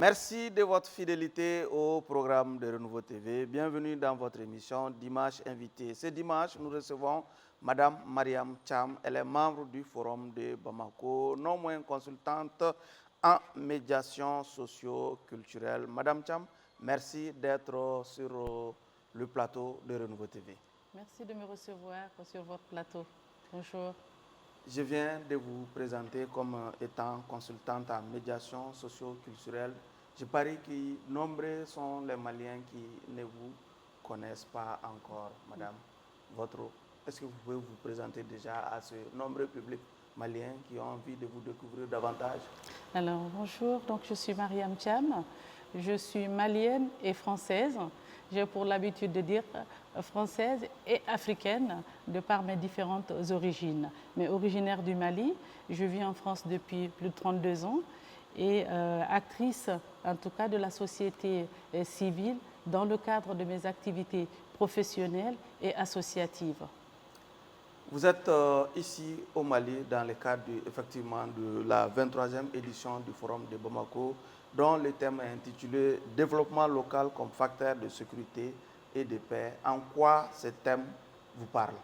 Merci de votre fidélité au programme de Renouveau TV. Bienvenue dans votre émission Dimanche Invité. Ce dimanche, nous recevons Madame Mariam Cham. Elle est membre du Forum de Bamako, non moins consultante en médiation socio-culturelle. Madame Cham, merci d'être sur le plateau de Renouveau TV. Merci de me recevoir sur votre plateau. Bonjour. Je viens de vous présenter comme étant consultante en médiation socio-culturelle. Je parie que nombreux sont les Maliens qui ne vous connaissent pas encore, madame. Est-ce que vous pouvez vous présenter déjà à ce nombreux public malien qui ont envie de vous découvrir davantage? Alors, bonjour, donc je suis Mariam Cham. Je suis malienne et française. J'ai pour l'habitude de dire française et africaine de par mes différentes origines. Mais originaire du Mali, je vis en France depuis plus de 32 ans et actrice en tout cas de la société civile dans le cadre de mes activités professionnelles et associatives. Vous êtes ici au Mali dans le cadre effectivement de la 23e édition du Forum de Bamako, dont le thème est intitulé « Développement local comme facteur de sécurité et de paix ». En quoi ce thème vous parle?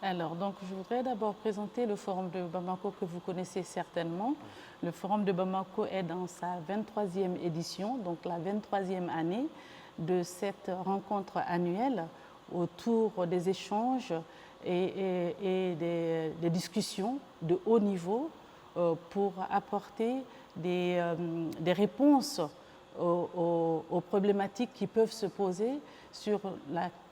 Alors, donc, je voudrais d'abord présenter le Forum de Bamako que vous connaissez certainement. Le Forum de Bamako est dans sa 23e édition, donc la 23e année de cette rencontre annuelle autour des échanges et des discussions de haut niveau pour apporter des réponses aux problématiques qui peuvent se poser sur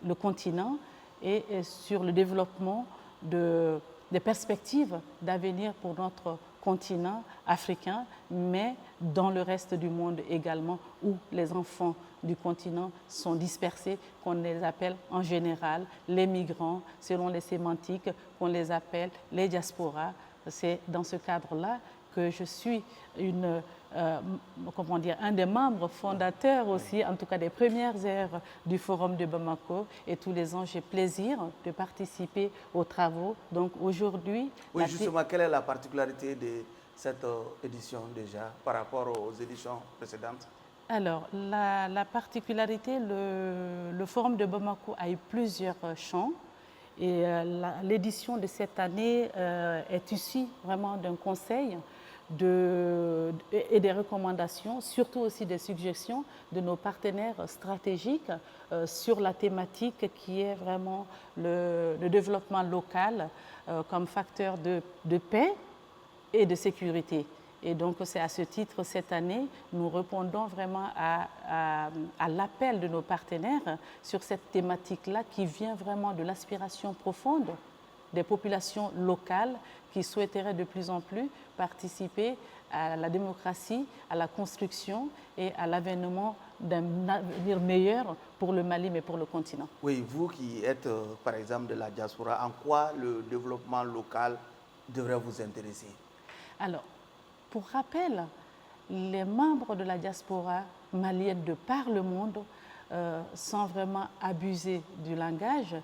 le continent et sur le développement des perspectives d'avenir pour notre continent africain, mais dans le reste du monde également, où les enfants du continent sont dispersés, qu'on les appelle en général les migrants, selon les sémantiques, qu'on les appelle les diasporas. C'est dans ce cadre-là que je suis un des membres fondateurs aussi, en tout cas des premières heures du Forum de Bamako. Et tous les ans, j'ai plaisir de participer aux travaux. Donc aujourd'hui... Oui, justement, quelle est la particularité de cette édition déjà par rapport aux éditions précédentes? Alors, la particularité, le Forum de Bamako a eu plusieurs champs. Et l'édition de cette année est issue vraiment d'un conseil et des recommandations, surtout aussi des suggestions de nos partenaires stratégiques sur la thématique qui est vraiment le développement local comme facteur de paix et de sécurité. Et donc, c'est à ce titre, cette année, nous répondons vraiment à l'appel de nos partenaires sur cette thématique-là qui vient vraiment de l'aspiration profonde des populations locales qui souhaiteraient de plus en plus participer à la démocratie, à la construction et à l'avènement d'un avenir meilleur pour le Mali, mais pour le continent. Oui, vous qui êtes, par exemple, de la diaspora, en quoi le développement local devrait vous intéresser? Alors, pour rappel, les membres de la diaspora malienne de par le monde, sans vraiment abuser du langage,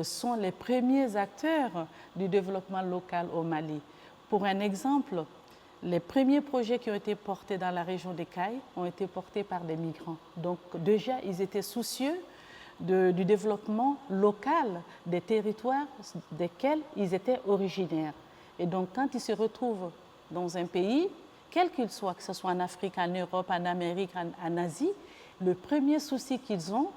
sont les premiers acteurs du développement local au Mali. Pour un exemple, les premiers projets qui ont été portés dans la région des Cailles ont été portés par des migrants. Donc déjà, ils étaient soucieux du développement local des territoires desquels ils étaient originaires. Et donc quand ils se retrouvent dans un pays, quel qu'il soit, que ce soit en Afrique, en Europe, en Amérique, en Asie, le premier souci qu'ils ont,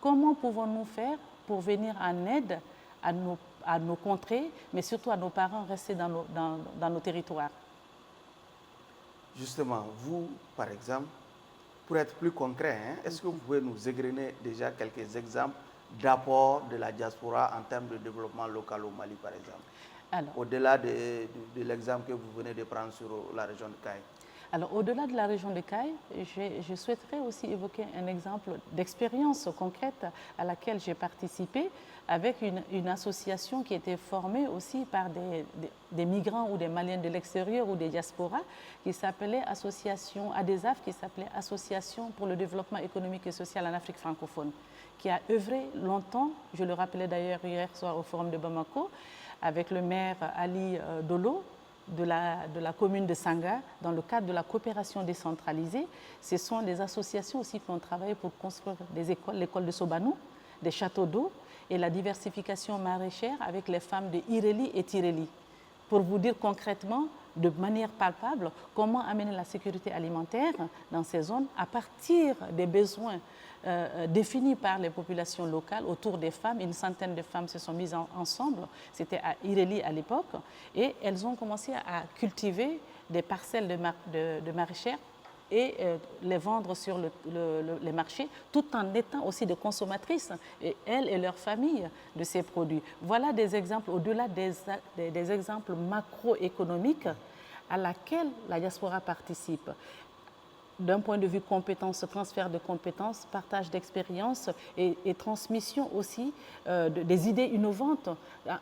comment pouvons-nous faire pour venir en aide à nos contrées, mais surtout à nos parents restés dans nos territoires? Justement, vous, par exemple, pour être plus concret, est-ce que vous pouvez nous égrener déjà quelques exemples d'apport de la diaspora en termes de développement local au Mali, par exemple, au-delà de l'exemple que vous venez de prendre sur la région de Caille? Alors, au-delà de la région de Caille, je souhaiterais aussi évoquer un exemple d'expérience concrète à laquelle j'ai participé avec une association qui était formée aussi par des migrants ou des Maliens de l'extérieur ou des diasporas, qui s'appelait Association ADESAF, qui s'appelait Association pour le développement économique et social en Afrique francophone, qui a œuvré longtemps, je le rappelais d'ailleurs hier soir au Forum de Bamako, avec le maire Ali Dolo, de la commune de Sanga, dans le cadre de la coopération décentralisée, ce sont des associations aussi qui ont travaillé pour construire des écoles, l'école de Sobanou, des châteaux d'eau et la diversification maraîchère avec les femmes de Ireli et Tireli. Pour vous dire concrètement, de manière palpable, comment amener la sécurité alimentaire dans ces zones à partir des besoins définis par les populations locales autour des femmes. Une centaine de femmes se sont mises ensemble, c'était à Ireli à l'époque, et elles ont commencé à cultiver des parcelles de maraîchères et les vendre sur les marchés, tout en étant aussi des consommatrices, et elles et leurs familles, de ces produits. Voilà des exemples, au-delà des exemples macroéconomiques à laquelle la diaspora participe. D'un point de vue compétences, transfert de compétences, partage d'expériences et transmission aussi des idées innovantes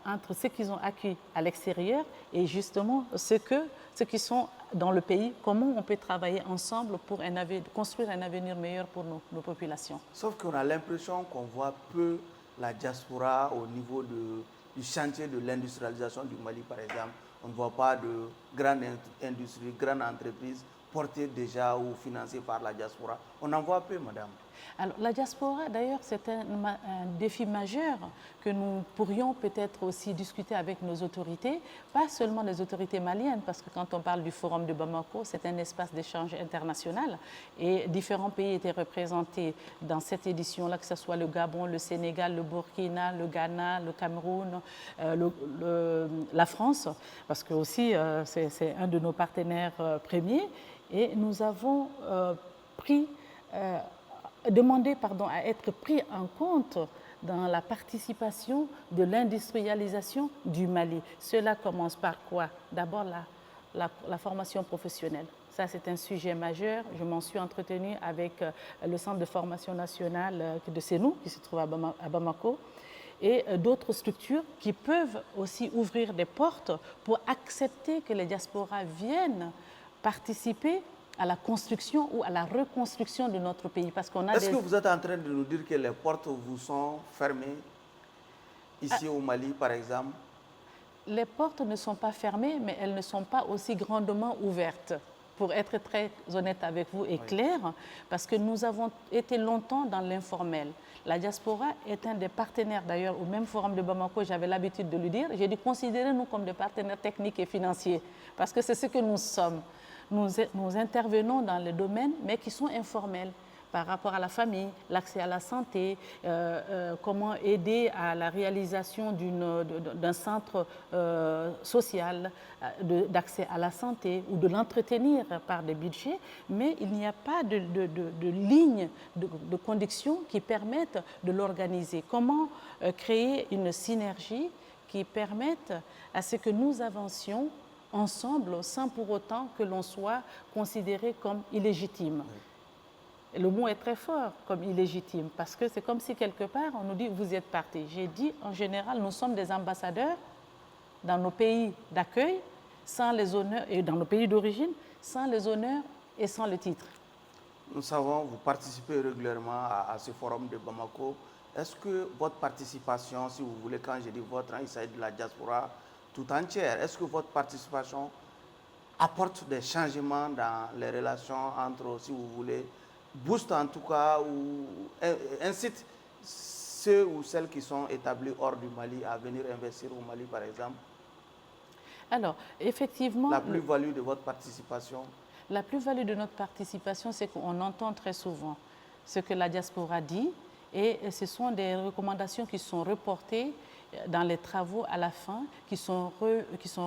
entre ceux qu'ils ont acquis à l'extérieur et justement ceux qui sont dans le pays, comment on peut travailler ensemble pour construire un avenir meilleur pour nos populations. Sauf qu'on a l'impression qu'on voit peu la diaspora au niveau du chantier de l'industrialisation du Mali, par exemple. On ne voit pas de grandes industries, grandes entreprises portées déjà ou financées par la diaspora. On en voit peu, madame. Alors, la diaspora, d'ailleurs, c'est un défi majeur que nous pourrions peut-être aussi discuter avec nos autorités, pas seulement les autorités maliennes, parce que quand on parle du Forum de Bamako, c'est un espace d'échange international et différents pays étaient représentés dans cette édition-là, que ce soit le Gabon, le Sénégal, le Burkina, le Ghana, le Cameroun, la France, parce que aussi c'est un de nos partenaires premiers, et nous avons demandé à être pris en compte dans la participation de l'industrialisation du Mali. Cela commence par quoi? D'abord la formation professionnelle. Ça, c'est un sujet majeur. Je m'en suis entretenue avec le Centre de formation nationale de Sénou, qui se trouve à Bamako, et d'autres structures qui peuvent aussi ouvrir des portes pour accepter que les diasporas viennent participer à la construction ou à la reconstruction de notre pays. Parce qu'on a Est-ce que vous êtes en train de nous dire que les portes vous sont fermées ici au Mali, par exemple? Les portes ne sont pas fermées, mais elles ne sont pas aussi grandement ouvertes. Pour être très honnête avec vous et clair, parce que nous avons été longtemps dans l'informel. La diaspora est un des partenaires, d'ailleurs, au même forum de Bamako, j'avais l'habitude de le dire. J'ai dû considérer nous comme des partenaires techniques et financiers, parce que c'est ce que nous sommes. Nous intervenons dans les domaines, mais qui sont informels, par rapport à la famille, l'accès à la santé, comment aider à la réalisation d'un centre social d'accès à la santé ou de l'entretenir par des budgets, mais il n'y a pas de ligne de conduction qui permettent de l'organiser. Comment créer une synergie qui permette à ce que nous avancions ensemble sans pour autant que l'on soit considéré comme illégitime. Le mot est très fort, comme illégitime, parce que c'est comme si quelque part on nous dit vous êtes partis. J'ai dit en général nous sommes des ambassadeurs dans nos pays d'accueil, sans les honneurs, et dans nos pays d'origine, sans les honneurs et sans le titre. Nous savons, vous participez régulièrement à ce forum de Bamako. Est-ce que votre participation, si vous voulez, quand je dis votre, il s'agit de la diaspora tout entière, est-ce que votre participation apporte des changements dans les relations entre, si vous voulez, booste en tout cas ou incite ceux ou celles qui sont établis hors du Mali à venir investir au Mali, par exemple? Alors, effectivement... La plus-value de votre participation? La plus-value de notre participation, c'est qu'on entend très souvent ce que la diaspora dit et ce sont des recommandations qui sont reportées dans les travaux à la fin, qui sont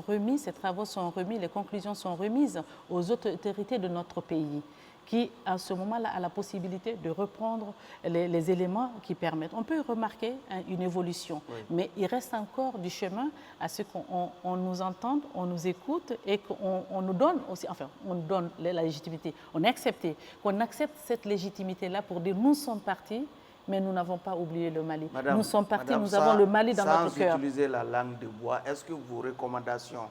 remis, ces travaux sont remis, les conclusions sont remises aux autorités de notre pays, qui, à ce moment-là, a la possibilité de reprendre les éléments qui permettent. On peut remarquer une évolution, mais il reste encore du chemin à ce qu'on nous entende, on nous écoute et qu'on nous donne aussi, enfin, on nous donne la légitimité. On a accepté, qu'on accepte cette légitimité-là pour dire nous sommes partis, mais nous n'avons pas oublié le Mali. Madame, nous sommes partis, nous avons le Mali dans notre cœur. Sans utiliser la langue de bois, est-ce que vos recommandations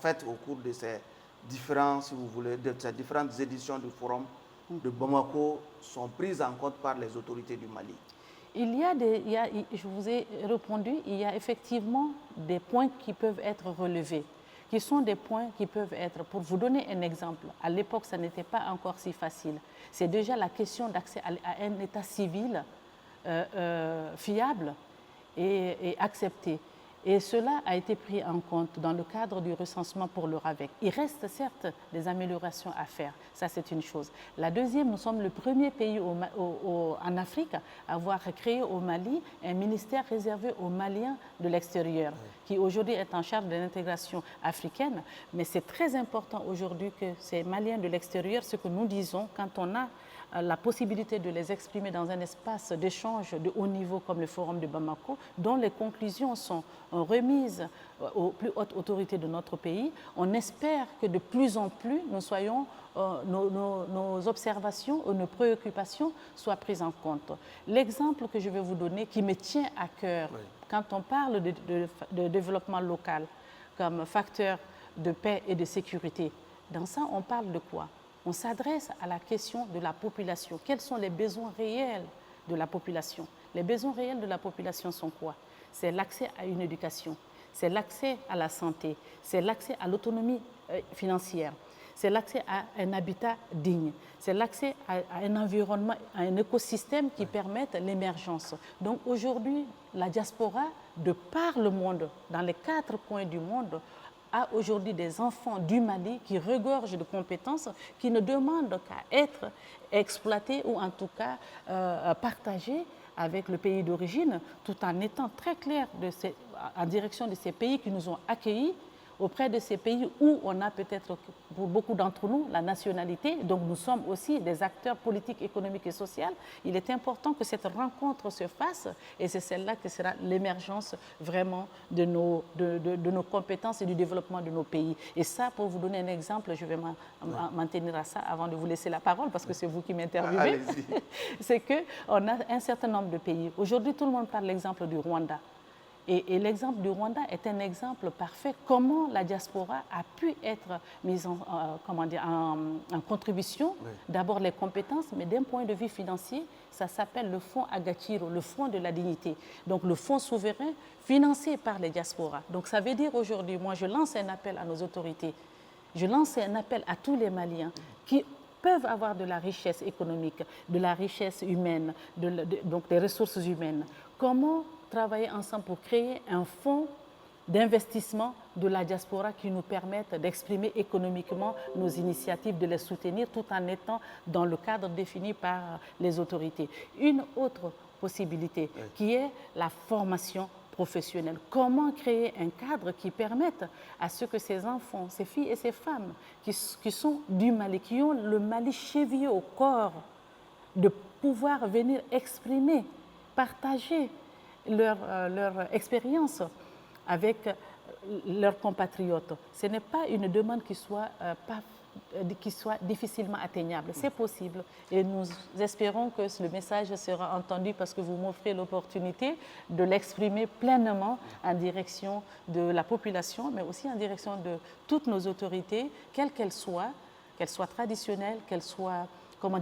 faites au cours de ces différentes éditions du Forum de Bamako sont prises en compte par les autorités du Mali? Je vous ai répondu, il y a effectivement des points qui peuvent être relevés, qui sont des points qui peuvent être, pour vous donner un exemple, à l'époque, ça n'était pas encore si facile. C'est déjà la question d'accès à un état civil fiable et accepté. Et cela a été pris en compte dans le cadre du recensement pour le RAVEC. Il reste certes des améliorations à faire, ça c'est une chose. La deuxième, nous sommes le premier pays en Afrique à avoir créé au Mali un ministère réservé aux Maliens de l'extérieur, qui aujourd'hui est en charge de l'intégration africaine. Mais c'est très important aujourd'hui que ces Maliens de l'extérieur, ce que nous disons quand on a la possibilité de les exprimer dans un espace d'échange de haut niveau comme le Forum de Bamako, dont les conclusions sont remises aux plus hautes autorités de notre pays. On espère que de plus en plus, nos observations ou nos préoccupations soient prises en compte. L'exemple que je vais vous donner, qui me tient à cœur, quand on parle de développement local comme facteur de paix et de sécurité, dans ça, on parle de quoi? On s'adresse à la question de la population. Quels sont les besoins réels de la population? Les besoins réels de la population sont quoi? C'est l'accès à une éducation, c'est l'accès à la santé, c'est l'accès à l'autonomie financière, c'est l'accès à un habitat digne, c'est l'accès à un environnement, à un écosystème qui permette l'émergence. Donc aujourd'hui, la diaspora, de par le monde, dans les 4 coins du monde, a aujourd'hui des enfants du Mali qui regorgent de compétences, qui ne demandent qu'à être exploités ou en tout cas partagés avec le pays d'origine, tout en étant très clair en direction de ces pays qui nous ont accueillis, auprès de ces pays où on a peut-être, pour beaucoup d'entre nous, la nationalité, donc nous sommes aussi des acteurs politiques, économiques et sociaux. Il est important que cette rencontre se fasse et c'est celle-là que sera l'émergence vraiment de nos compétences et du développement de nos pays. Et ça, pour vous donner un exemple, je vais m'en tenir à ça avant de vous laisser la parole parce que c'est vous qui m'interviewez. C'est qu'on a un certain nombre de pays. Aujourd'hui, tout le monde parle de l'exemple du Rwanda. Et l'exemple du Rwanda est un exemple parfait comment la diaspora a pu être mise en contribution. D'abord les compétences, mais d'un point de vue financier, ça s'appelle le fonds Agachiro, le fonds de la dignité. Donc le fonds souverain financé par les diasporas. Donc ça veut dire aujourd'hui, moi je lance un appel à nos autorités, je lance un appel à tous les Maliens qui peuvent avoir de la richesse économique, de la richesse humaine, donc des ressources humaines. Comment travailler ensemble pour créer un fonds d'investissement de la diaspora qui nous permette d'exprimer économiquement nos initiatives, de les soutenir tout en étant dans le cadre défini par les autorités. Une autre possibilité qui est la formation professionnelle. Comment créer un cadre qui permette à ce que ces enfants, ces filles et ces femmes qui sont du Mali, qui ont le Mali chevillé au corps, de pouvoir venir exprimer, partager leur expérience avec leurs compatriotes. Ce n'est pas une demande qui soit difficilement atteignable. C'est possible et nous espérons que le message sera entendu parce que vous m'offrez l'opportunité de l'exprimer pleinement en direction de la population, mais aussi en direction de toutes nos autorités, quelles qu'elles soient traditionnelles, qu'elles soient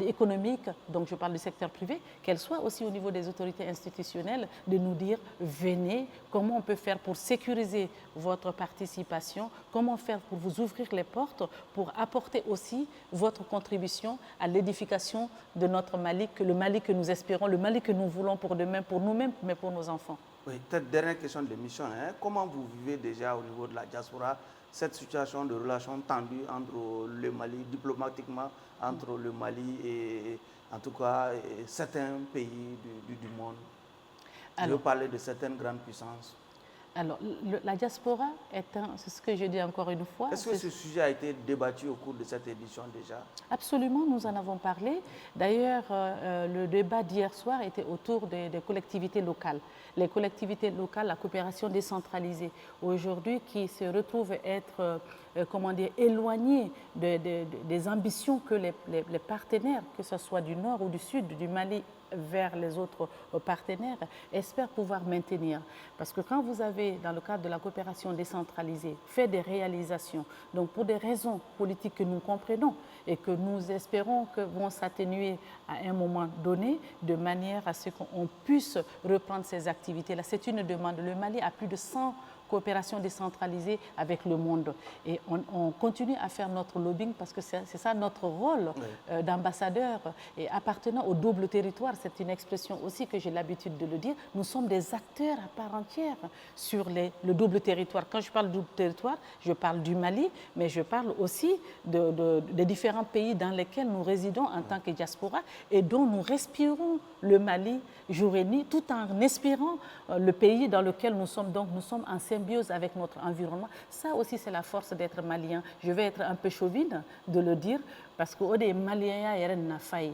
économique, donc je parle du secteur privé, qu'elle soit aussi au niveau des autorités institutionnelles, de nous dire, venez, comment on peut faire pour sécuriser votre participation, comment faire pour vous ouvrir les portes, pour apporter aussi votre contribution à l'édification de notre Mali, le Mali que nous espérons, le Mali que nous voulons pour demain, pour nous-mêmes, mais pour nos enfants. Oui, peut-être dernière question de l'émission. Comment vous vivez déjà au niveau de la diaspora cette situation de relations tendues entre le Mali, diplomatiquement, entre le Mali et en tout cas certains pays du monde? Je veux parler de certaines grandes puissances. Alors, la diaspora c'est ce que je dis encore une fois. Est-ce que ce sujet a été débattu au cours de cette édition déjà? Absolument, nous en avons parlé. D'ailleurs, le débat d'hier soir était autour des collectivités locales. Les collectivités locales, la coopération décentralisée, aujourd'hui, qui se retrouvent être, éloignées des ambitions que les partenaires, que ce soit du nord ou du sud, du Mali, vers les autres partenaires, espèrent pouvoir maintenir. Parce que quand vous avez, dans le cadre de la coopération décentralisée, fait des réalisations, donc pour des raisons politiques que nous comprenons et que nous espérons que vont s'atténuer à un moment donné, de manière à ce qu'on puisse reprendre ces activités-là. C'est une demande. Le Mali a plus de 100 coopération décentralisée avec le monde. Et on continue à faire notre lobbying parce que c'est ça notre rôle d'ambassadeur. Et appartenant au double territoire, c'est une expression aussi que j'ai l'habitude de le dire, nous sommes des acteurs à part entière sur le double territoire. Quand je parle de double territoire, je parle du Mali, mais je parle aussi des différents pays dans lesquels nous résidons en tant que diaspora et dont nous respirons le Mali jour et nuit, tout en respirant le pays dans lequel nous sommes. Donc nous sommes en symbiose avec notre environnement. Ça aussi, c'est la force d'être malien. Je vais être un peu chauvine de le dire, parce que les Maliens, ils ont fait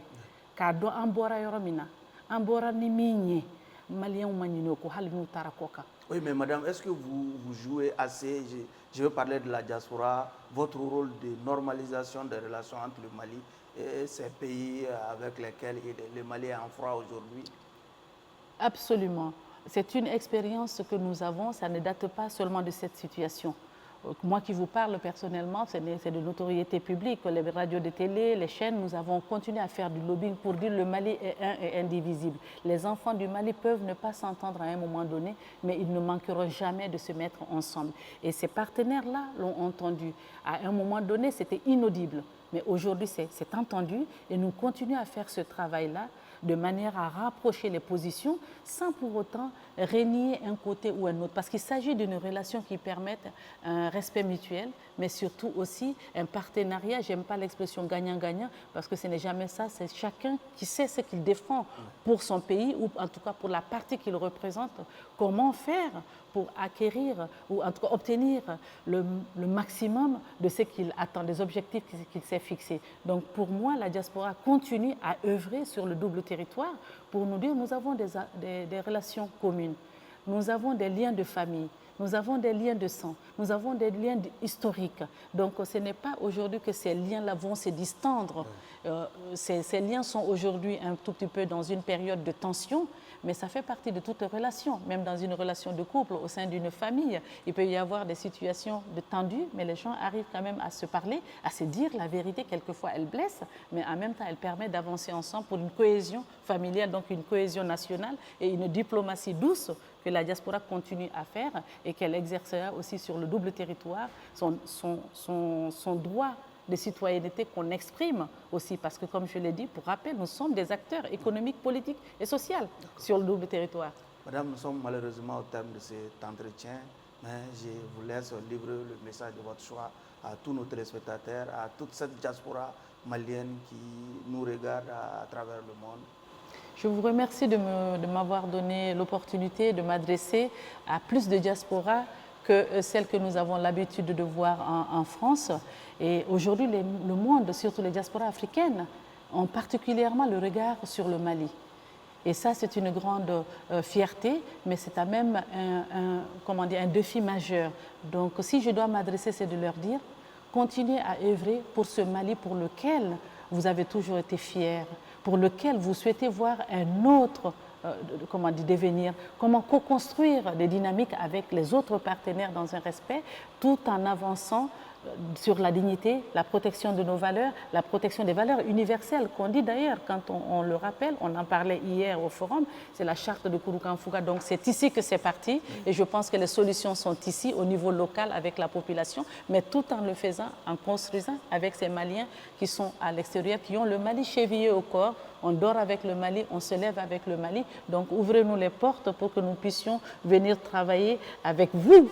cadeau en bora yoromina, en bora ni migné, Maliens maninoko, halinu tarakoka. Oui, mais madame, est-ce que vous jouez assez, je veux parler de la diaspora, votre rôle de normalisation des relations entre le Mali et ces pays avec lesquels le Mali est en froid aujourd'hui? Absolument. C'est une expérience que nous avons, ça ne date pas seulement de cette situation. Moi qui vous parle personnellement, c'est de notoriété publique, les radios de télé, les chaînes, nous avons continué à faire du lobbying pour dire que le Mali est un et indivisible. Les enfants du Mali peuvent ne pas s'entendre à un moment donné, mais ils ne manqueront jamais de se mettre ensemble. Et ces partenaires-là l'ont entendu. À un moment donné, c'était inaudible, mais aujourd'hui, c'est entendu et nous continuons à faire ce travail-là de manière à rapprocher les positions sans pour autant renier un côté ou un autre. Parce qu'il s'agit d'une relation qui permette un respect mutuel, mais surtout aussi un partenariat. Je n'aime pas l'expression gagnant-gagnant parce que ce n'est jamais ça. C'est chacun qui sait ce qu'il défend pour son pays ou en tout cas pour la partie qu'il représente. Comment faire pour acquérir ou en tout cas obtenir le maximum de ce qu'il attend, des objectifs qu'il s'est fixés. Donc pour moi, la diaspora continue à œuvrer sur le double territoire pour nous dire nous avons des relations communes, nous avons des liens de famille, nous avons des liens de sang, nous avons des liens historiques. Donc ce n'est pas aujourd'hui que ces liens-là vont se distendre. Ces liens sont aujourd'hui un tout petit peu dans une période de tension, mais ça fait partie de toute relation, même dans une relation de couple, au sein d'une famille. Il peut y avoir des situations de tendues, mais les gens arrivent quand même à se parler, à se dire la vérité. Quelquefois, elle blesse, mais en même temps, elle permet d'avancer ensemble pour une cohésion familiale, donc une cohésion nationale et une diplomatie douce que la diaspora continue à faire et qu'elle exercera aussi sur le double territoire, son droit de citoyenneté qu'on exprime aussi, parce que comme je l'ai dit, pour rappel, nous sommes des acteurs économiques, politiques et sociaux sur le double territoire. Madame, nous sommes malheureusement au terme de cet entretien, mais je vous laisse livrer le message de votre choix à tous nos téléspectateurs, à toute cette diaspora malienne qui nous regarde à travers le monde. Je vous remercie de m'avoir donné l'opportunité de m'adresser à plus de diaspora que celle que nous avons l'habitude de voir en France. Et aujourd'hui, le monde, surtout les diasporas africaines, ont particulièrement le regard sur le Mali. Et ça, c'est une grande fierté, mais c'est quand même un défi majeur. Donc, si je dois m'adresser, c'est de leur dire, continuez à œuvrer pour ce Mali pour lequel vous avez toujours été fiers, pour lequel vous souhaitez voir un autre devenir, comment co-construire des dynamiques avec les autres partenaires dans un respect, tout en avançant sur la dignité, la protection de nos valeurs, la protection des valeurs universelles qu'on dit d'ailleurs, quand on le rappelle, on en parlait hier au forum, c'est la charte de Kurukanfuga, donc c'est ici que c'est parti et je pense que les solutions sont ici au niveau local avec la population, mais tout en le faisant, en construisant avec ces Maliens qui sont à l'extérieur, qui ont le Mali chevillé au corps. On dort avec le Mali, on se lève avec le Mali. Donc ouvrez-nous les portes pour que nous puissions venir travailler avec vous,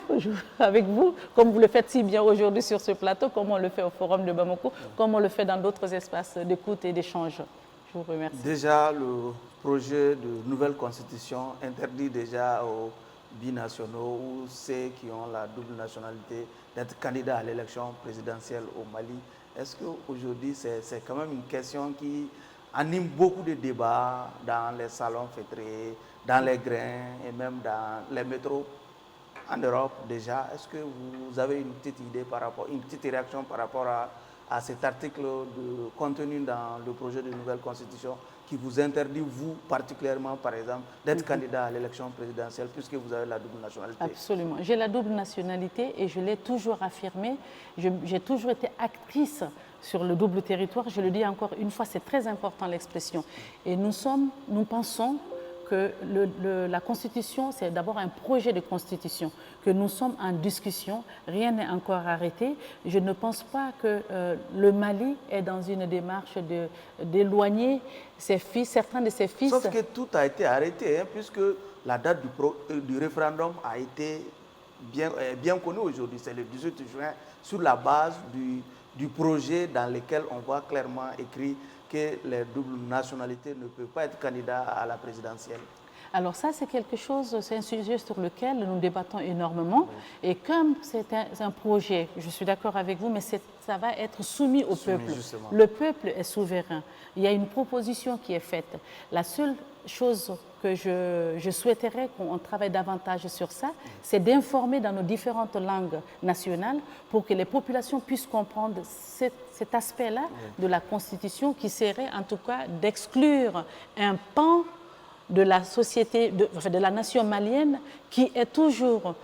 comme vous le faites si bien aujourd'hui sur ce plateau, comme on le fait au Forum de Bamako, comme on le fait dans d'autres espaces d'écoute et d'échange. Je vous remercie. Déjà, le projet de nouvelle constitution interdit déjà aux binationaux ou ceux qui ont la double nationalité d'être candidats à l'élection présidentielle au Mali. Est-ce qu'aujourd'hui, c'est quand même une question qui anime beaucoup de débats dans les salons fêtrés, dans les grains et même dans les métros en Europe déjà? Est-ce que vous avez une petite idée par rapport, une petite réaction par rapport à cet article contenu dans le projet de nouvelle constitution qui vous interdit, vous particulièrement par exemple, d'être candidat à l'élection présidentielle puisque vous avez la double nationalité? Absolument. J'ai la double nationalité et je l'ai toujours affirmé. J'ai toujours été actrice sur le double territoire. Je le dis encore une fois, c'est très important l'expression. Et nous pensons que la Constitution, c'est d'abord un projet de Constitution, que nous sommes en discussion, rien n'est encore arrêté. Je ne pense pas que le Mali est dans une démarche d'éloigner ses fils, certains de ses fils. Sauf que tout a été arrêté, hein, puisque la date du référendum a été bien connue aujourd'hui, c'est le 18 juin, sur la base du projet dans lequel on voit clairement écrit que les doubles nationalités ne peuvent pas être candidats à la présidentielle. Alors ça, c'est quelque chose, c'est un sujet sur lequel nous débattons énormément. Oui. Et comme c'est un projet, je suis d'accord avec vous, mais ça va être soumis au peuple. Justement. Le peuple est souverain. Il y a une proposition qui est faite. La seule chose que je souhaiterais qu'on travaille davantage sur ça, c'est d'informer dans nos différentes langues nationales pour que les populations puissent comprendre cet aspect-là de la Constitution qui serait en tout cas d'exclure un pan de la société, de la nation malienne qui est toujours,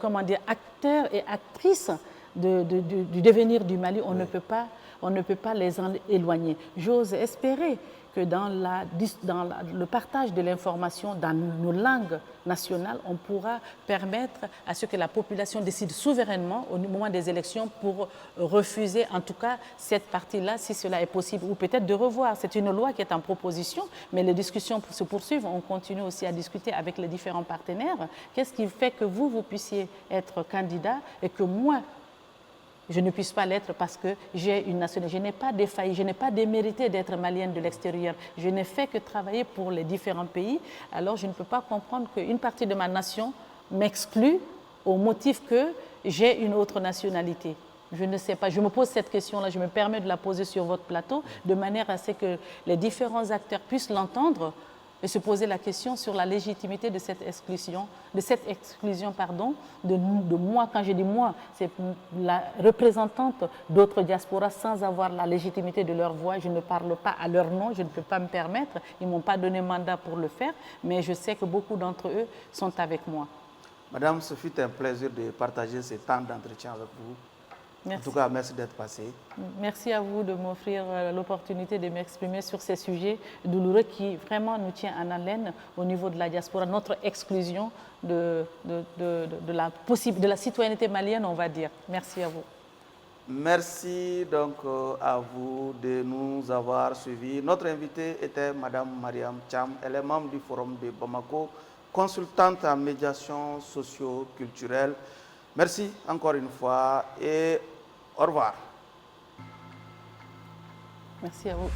comment dire, acteur et actrice du devenir du Mali. On ne peut pas les en éloigner. J'ose espérer que dans le partage de l'information dans nos langues nationales, on pourra permettre à ce que la population décide souverainement au moment des élections pour refuser en tout cas cette partie-là, si cela est possible, ou peut-être de revoir. C'est une loi qui est en proposition, mais les discussions se poursuivent. On continue aussi à discuter avec les différents partenaires. Qu'est-ce qui fait que vous puissiez être candidat et que moi, je ne puisse pas l'être parce que j'ai une nationalité. Je n'ai pas défailli, je n'ai pas démérité d'être malienne de l'extérieur. Je n'ai fait que travailler pour les différents pays. Alors je ne peux pas comprendre qu'une partie de ma nation m'exclut au motif que j'ai une autre nationalité. Je ne sais pas. Je me pose cette question-là, je me permets de la poser sur votre plateau de manière à ce que les différents acteurs puissent l'entendre et se poser la question sur la légitimité de cette exclusion, de moi. Quand je dis moi, c'est la représentante d'autres diasporas sans avoir la légitimité de leur voix. Je ne parle pas à leur nom, je ne peux pas me permettre. Ils ne m'ont pas donné mandat pour le faire, mais je sais que beaucoup d'entre eux sont avec moi. Madame, ce fut un plaisir de partager ce temps d'entretien avec vous. Merci. En tout cas, merci d'être passé. Merci à vous de m'offrir l'opportunité de m'exprimer sur ces sujets douloureux qui vraiment nous tient en haleine au niveau de la diaspora, notre exclusion de la citoyenneté malienne, on va dire. Merci à vous. Merci donc à vous de nous avoir suivis. Notre invitée était Madame Mariam Thiam. Elle est membre du Forum de Bamako, consultante en médiation socio-culturelle. Merci encore une fois et au revoir. Merci à vous.